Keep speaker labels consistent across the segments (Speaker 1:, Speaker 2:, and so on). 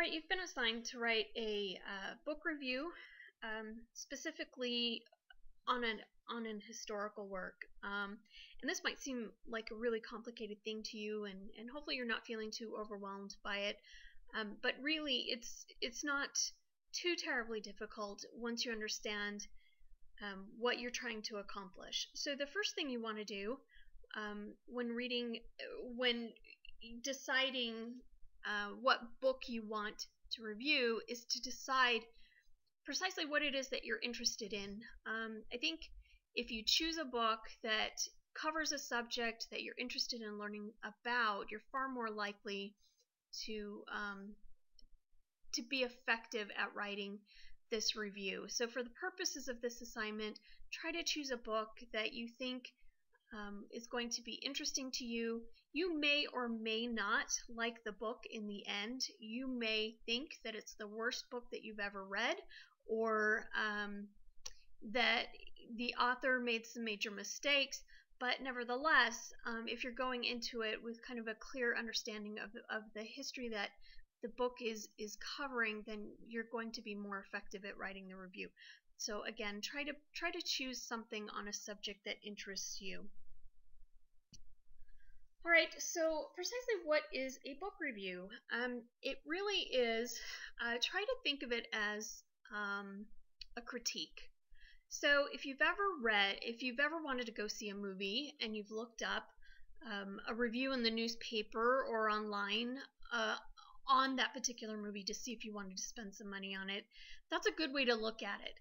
Speaker 1: Alright, you've been assigned to write a book review, specifically on an historical work. And this might seem like a really complicated thing to you, and hopefully you're not feeling too overwhelmed by it. But really, it's not too terribly difficult once you understand what you're trying to accomplish. So the first thing you want to do when deciding what book you want to review is to decide precisely what it is that you're interested in. I think if you choose a book that covers a subject that you're interested in learning about, you're far more likely to be effective at writing this review. So for the purposes of this assignment, try to choose a book that you think is going to be interesting to you. You may or may not like the book in the end. You may think that it's the worst book that you've ever read, or that the author made some major mistakes. But nevertheless, if you're going into it with kind of a clear understanding of the history that the book is covering, then you're going to be more effective at writing the review. So again, try to choose something on a subject that interests you. Alright, so precisely what is a book review? It really is, try to think of it as a critique. So if you've ever wanted to go see a movie and you've looked up a review in the newspaper or online on that particular movie to see if you wanted to spend some money on it, that's a good way to look at it.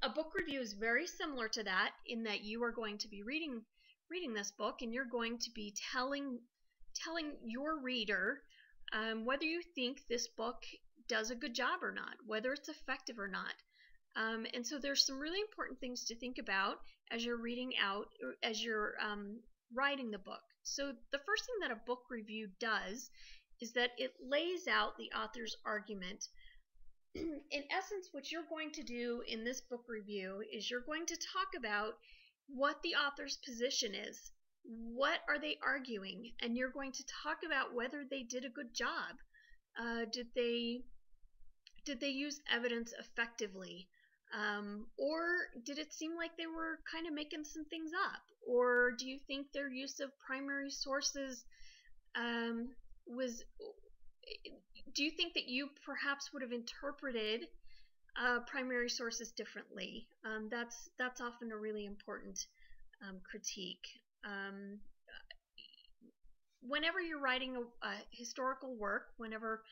Speaker 1: A book review is very similar to that in that you are going to be reading this book, and you're going to be telling your reader whether you think this book does a good job or not, whether it's effective or not. And so there's some really important things to think about as you're writing the book. So the first thing that a book review does is that it lays out the author's argument. In essence, what you're going to do in this book review is you're going to talk about what the author's position is. What are they arguing? And you're going to talk about whether they did a good job. Did they use evidence effectively? Or did it seem like they were kind of making some things up? Or do you think their use of primary sources do you think that you perhaps would have interpreted primary sources differently? That's often a really important critique. Whenever you're writing a historical work, whenever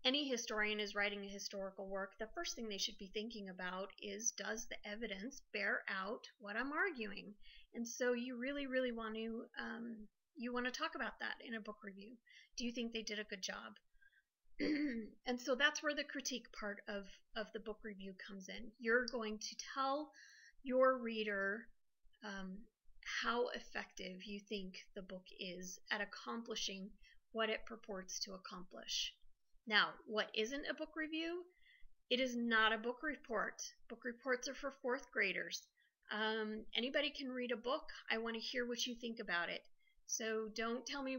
Speaker 1: any historian is writing a historical work, the first thing they should be thinking about is, does the evidence bear out what I'm arguing? And so you really want to talk about that in a book review. Do you think they did a good job? And so that's where the critique part of the book review comes in. You're going to tell your reader how effective you think the book is at accomplishing what it purports to accomplish. Now, what isn't a book review? It is not a book report. Book reports are for fourth graders. Anybody can read a book. I want to hear what you think about it. So don't tell me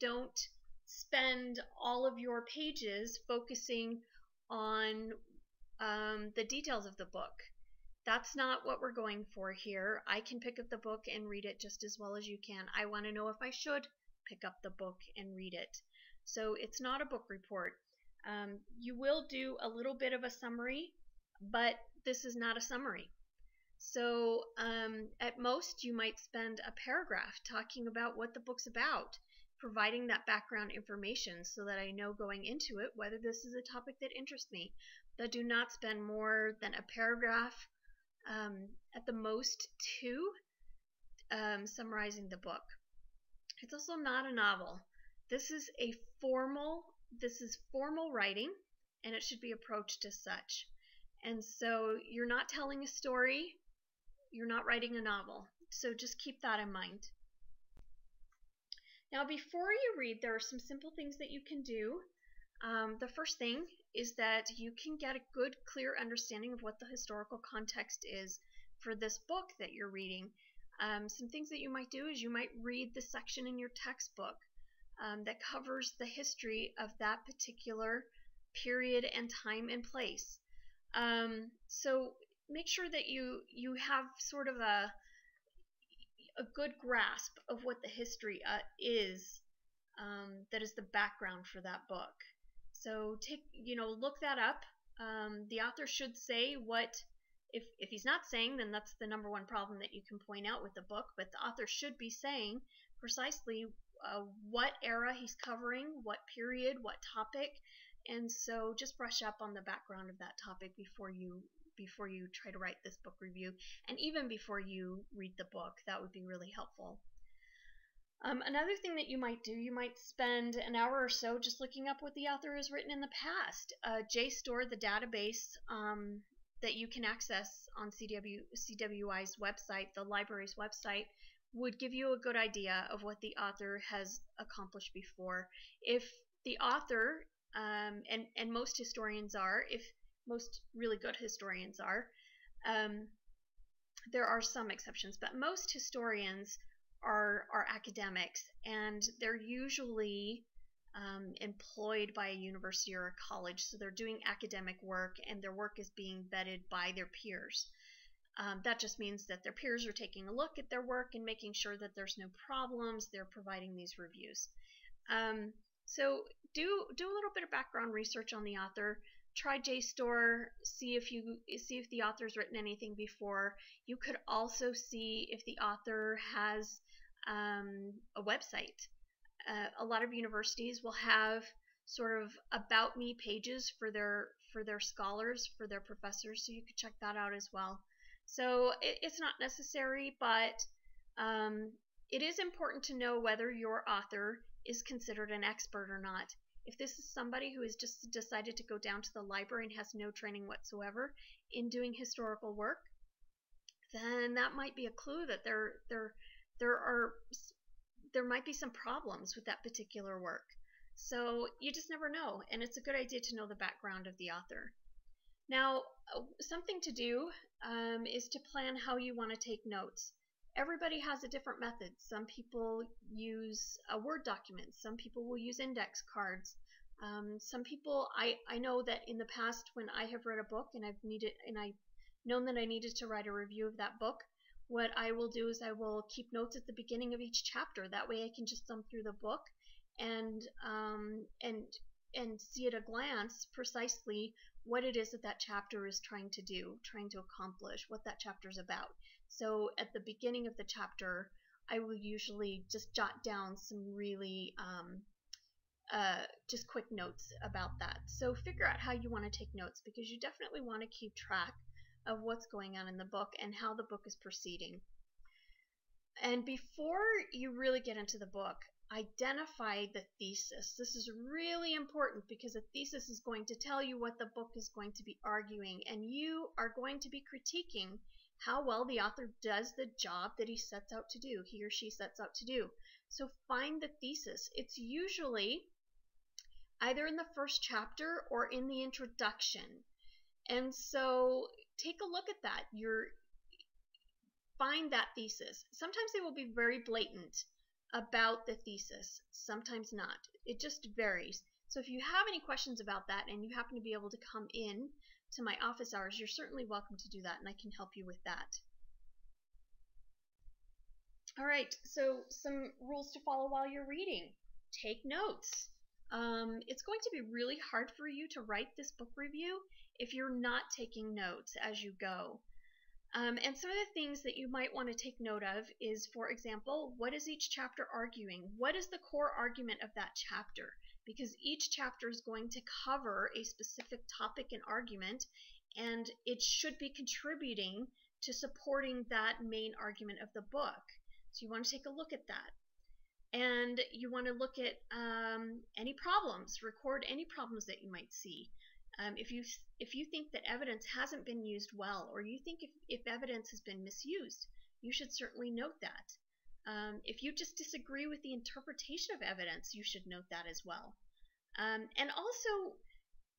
Speaker 1: don't spend all of your pages focusing on the details of the book. That's not what we're going for here. I can pick up the book and read it just as well as you can. I want to know if I should pick up the book and read it. So it's not a book report. You will do a little bit of a summary, but this is not a summary. So at most you might spend a paragraph talking about what the book's about, providing that background information so that I know going into it whether this is a topic that interests me. But do not spend more than a paragraph, at the most two, summarizing the book. It's also not a novel. This is formal writing, and it should be approached as such. And so you're not telling a story, you're not writing a novel. So just keep that in mind. Now, before you read, there are some simple things that you can do. The first thing is that you can get a good, clear understanding of what the historical context is for this book that you're reading. Some things that you might do is you might read the section in your textbook that covers the history of that particular period and time and place. So make sure that you have sort of a good grasp of what the history is, that is the background for that book. So look that up. The author should say what, if he's not saying, then that's the number one problem that you can point out with the book, but the author should be saying precisely what era he's covering, what period, what topic, and so just brush up on the background of that topic before you try to write this book review, and even before you read the book. That would be really helpful. Another thing that you might do, you might spend an hour or so just looking up what the author has written in the past. JSTOR, the database that you can access on CWI's website, the library's website, would give you a good idea of what the author has accomplished before. If the author, and most historians are, if most really good historians are, there are some exceptions, but most historians are academics, and they're usually employed by a university or a college, so they're doing academic work, and their work is being vetted by their peers. That just means that their peers are taking a look at their work and making sure that there's no problems. They're providing these reviews. So do a little bit of background research on the author. Try JSTOR, see if the author's written anything before. You could also see if the author has a website. A lot of universities will have sort of about me pages for their scholars, for their professors, so you could check that out as well. So it's not necessary, but it is important to know whether your author is considered an expert or not. If this is somebody who has just decided to go down to the library and has no training whatsoever in doing historical work, then that might be a clue that there might be some problems with that particular work. So you just never know, and it's a good idea to know the background of the author. Now, something to do is to plan how you want to take notes. Everybody has a different method. Some people use a Word document. Some people will use index cards. Some people, I know that in the past when I have read a book and I've known that I needed to write a review of that book, what I will do is I will keep notes at the beginning of each chapter. That way I can just thumb through the book and see at a glance precisely what it is that chapter is trying to do, trying to accomplish, what that chapter is about. So at the beginning of the chapter, I will usually just jot down some really just quick notes about that. So figure out how you want to take notes, because you definitely want to keep track of what's going on in the book and how the book is proceeding. And before you really get into the book, identify the thesis. This is really important because a thesis is going to tell you what the book is going to be arguing, and you are going to be critiquing how well the author does the job that he or she sets out to do. So find the thesis. It's usually either in the first chapter or in the introduction. And so take a look at that. Find that thesis. Sometimes they will be very blatant about the thesis, sometimes not. It just varies. So if you have any questions about that and you happen to be able to come in to my office hours, you're certainly welcome to do that, and I can help you with that. All right, so some rules to follow while you're reading. Take notes. It's going to be really hard for you to write this book review if you're not taking notes as you go. And some of the things that you might want to take note of is, for example, what is each chapter arguing? What is the core argument of that chapter? Because each chapter is going to cover a specific topic and argument, and it should be contributing to supporting that main argument of the book. So you want to take a look at that. And you want to look at any problems, record any problems that you might see. If you think that evidence hasn't been used well, or you think if evidence has been misused, you should certainly note that. If you just disagree with the interpretation of evidence, you should note that as well. And also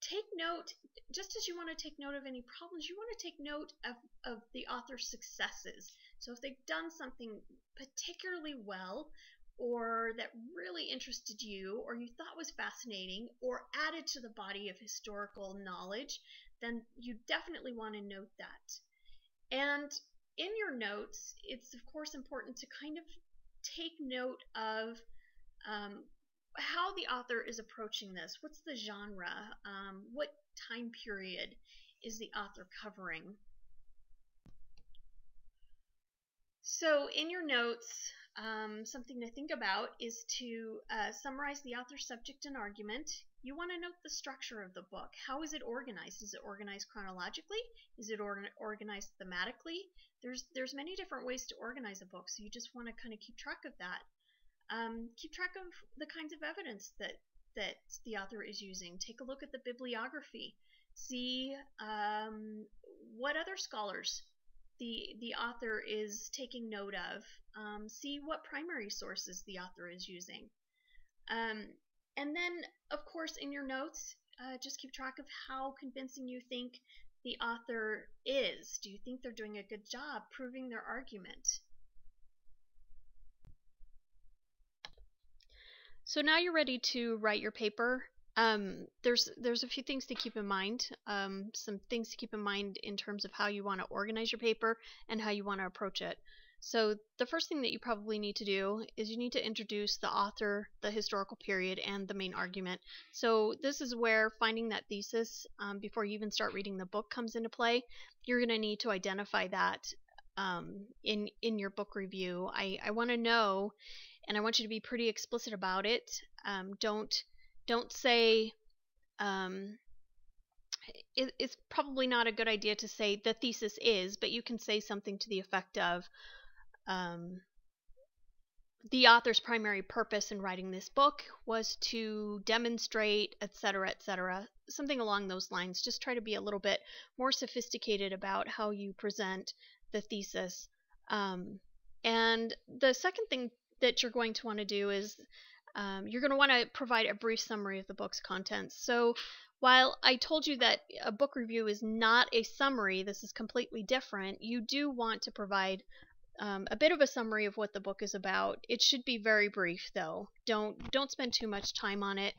Speaker 1: take note, just as you want to take note of any problems, you want to take note of the author's successes. So if they've done something particularly well, or that really interested you or you thought was fascinating or added to the body of historical knowledge, then you definitely want to note that. And in your notes, it's of course important to kind of take note of how the author is approaching this. What's the genre? What time period is the author covering? So in your notes, something to think about is to summarize the author's subject and argument. You want to note the structure of the book. How is it organized? Is it organized chronologically? Is it organized thematically? There's many different ways to organize a book, so you just want to kind of keep track of that. Keep track of the kinds of evidence that the author is using. Take a look at the bibliography. See what other scholars the author is taking note of. See what primary sources the author is using. And then, of course, in your notes, just keep track of how convincing you think the author is. Do you think they're doing a good job proving their argument? So now you're ready to write your paper. There's a few things to keep in mind. Some things to keep in mind in terms of how you want to organize your paper and how you want to approach it. So the first thing that you probably need to do is you need to introduce the author, the historical period, and the main argument. So this is where finding that thesis before you even start reading the book comes into play. You're going to need to identify that in your book review. I want to know, and I want you to be pretty explicit about it. Don't say, it's probably not a good idea to say the thesis is, but you can say something to the effect of, the author's primary purpose in writing this book was to demonstrate, etc., etc., something along those lines. Just try to be a little bit more sophisticated about how you present the thesis. And the second thing that you're going to want to do is you're going to want to provide a brief summary of the book's contents. So while I told you that a book review is not a summary, this is completely different, you do want to provide a bit of a summary of what the book is about. It should be very brief, though. Don't spend too much time on it.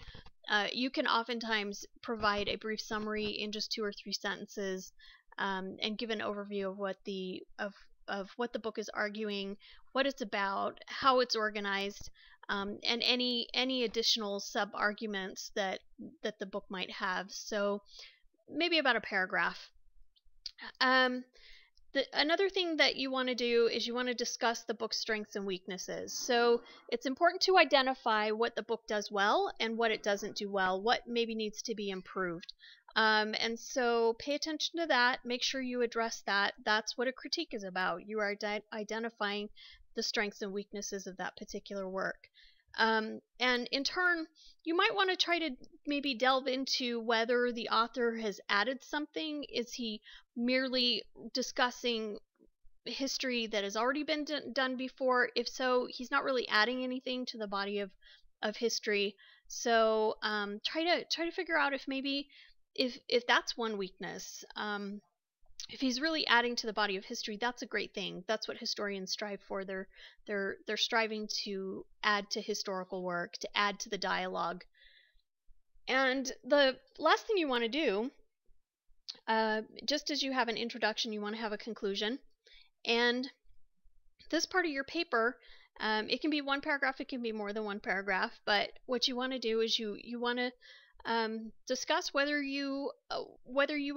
Speaker 1: You can oftentimes provide a brief summary in just 2 or 3 sentences and give an overview of what what the book is arguing, what it's about, how it's organized, and any additional sub-arguments that the book might have. So maybe about a paragraph. Another thing that you want to do is you want to discuss the book's strengths and weaknesses. So it's important to identify what the book does well and what it doesn't do well, what maybe needs to be improved. And so pay attention to that. Make sure you address that. That's what a critique is about. You are identifying the strengths and weaknesses of that particular work. And in turn, you might want to try to maybe delve into whether the author has added something. Is he merely discussing history that has already been done before? If so, he's not really adding anything to the body of history. So try to figure out if maybe if that's one weakness. If he's really adding to the body of history, that's a great thing. That's what historians strive for. They're striving to add to historical work, to add to the dialogue. And the last thing you want to do, just as you have an introduction, you want to have a conclusion. And this part of your paper, it can be 1 paragraph, it can be more than 1 paragraph, but what you want to do is you want to discuss whether you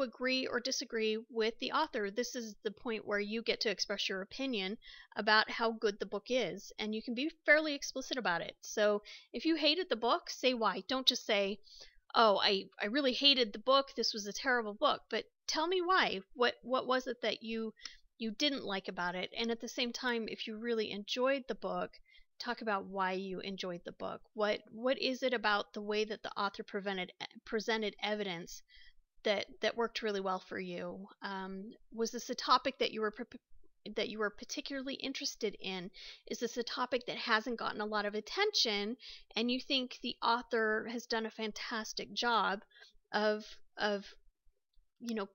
Speaker 1: agree or disagree with the author. This is the point where you get to express your opinion about how good the book is, and you can be fairly explicit about it. So if you hated the book, say why. Don't just say, oh, I really hated the book, this was a terrible book, but tell me why. What was it that you didn't like about it? And at the same time, if you really enjoyed the book, talk about why you enjoyed the book. What is it about the way that the author presented evidence that worked really well for you? Was this a topic that you were particularly interested in? Is this a topic that hasn't gotten a lot of attention and you think the author has done a fantastic job of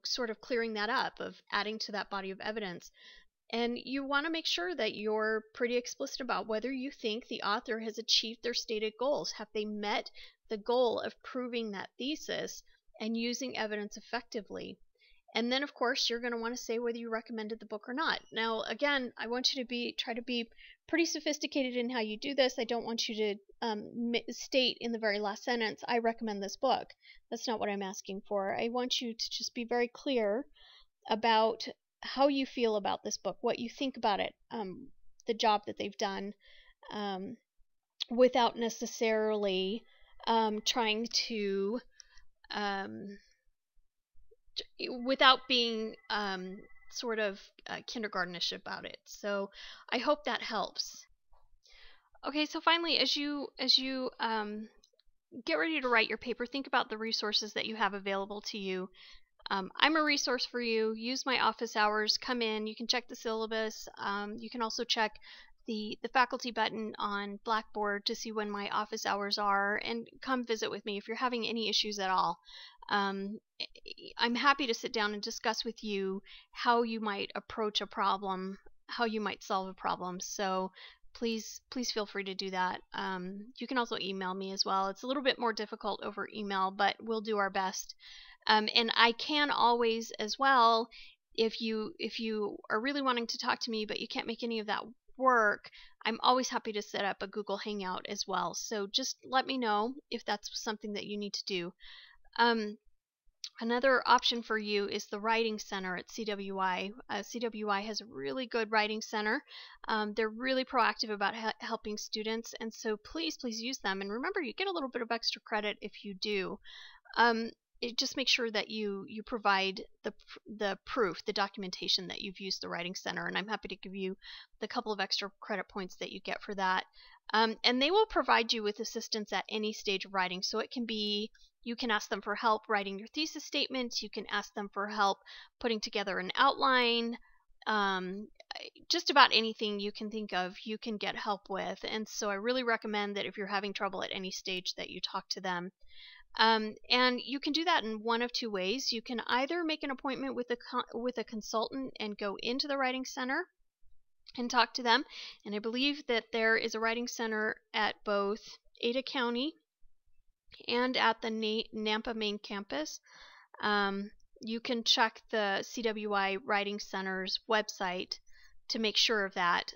Speaker 1: sort of clearing that up, of adding to that body of evidence? And you want to make sure that you're pretty explicit about whether you think the author has achieved their stated goals. Have they met the goal of proving that thesis and using evidence effectively? And then, of course, you're going to want to say whether you recommended the book or not. Now, again, I want you to try to be pretty sophisticated in how you do this. I don't want you to state in the very last sentence, I recommend this book. That's not what I'm asking for. I want you to just be very clear about how you feel about this book, what you think about it, the job that they've done, without necessarily trying to, without being sort of kindergartenish about it. So I hope that helps. Okay, so finally, as you get ready to write your paper, think about the resources that you have available to you. I'm a resource for you. Use my office hours. Come in. You can check the syllabus. You can also check the faculty button on Blackboard to see when my office hours are, and come visit with me if you're having any issues at all. I'm happy to sit down and discuss with you how you might approach a problem, how you might solve a problem. So please feel free to do that. You can also email me as well. It's a little bit more difficult over email, but we'll do our best. And I can always as well, if you are really wanting to talk to me but you can't make any of that work, I'm always happy to set up a Google Hangout as well. So just let me know if that's something that you need to do. Another option for you is the Writing Center at CWI. CWI has a really good Writing Center. They're really proactive about helping students, and so please use them. And remember, you get a little bit of extra credit if you do. Just make sure that you provide the proof, the documentation that you've used the Writing Center, and I'm happy to give you the couple of extra credit points that you get for that. And they will provide you with assistance at any stage of writing. So it can be, you can ask them for help writing your thesis statement, you can ask them for help putting together an outline, just about anything you can think of you can get help with. And so I really recommend that if you're having trouble at any stage that you talk to them. And you can do that in one of two ways. You can either make an appointment with a consultant and go into the Writing Center and talk to them. And I believe that there is a Writing Center at both Ada County and at the Nampa main campus. You can check the CWI Writing Center's website to make sure of that,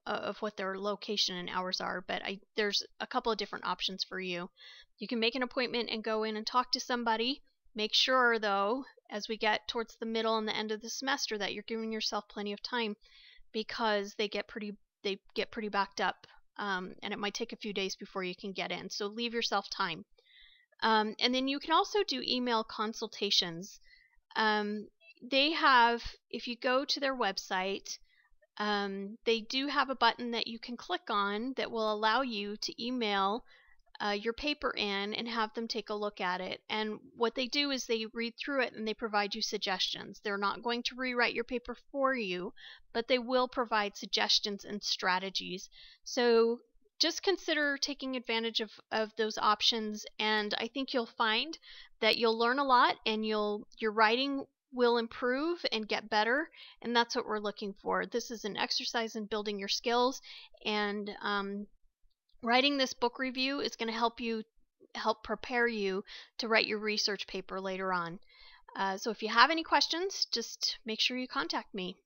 Speaker 1: of what their location and hours are. But there's a couple of different options for you. You can make an appointment and go in and talk to somebody. Make sure, though, as we get towards the middle and the end of the semester, that you're giving yourself plenty of time, because they get pretty backed up, and it might take a few days before you can get in. So leave yourself time. And then you can also do email consultations. They have, if you go to their website, they do have a button that you can click on that will allow you to email your paper in and have them take a look at it. And what they do is they read through it and they provide you suggestions. They're not going to rewrite your paper for you, but they will provide suggestions and strategies. So just consider taking advantage of those options, and I think you'll find that you'll learn a lot, and your writing will improve and get better, and that's what we're looking for. This is an exercise in building your skills, and writing this book review is going to help prepare you to write your research paper later on. So if you have any questions, just make sure you contact me.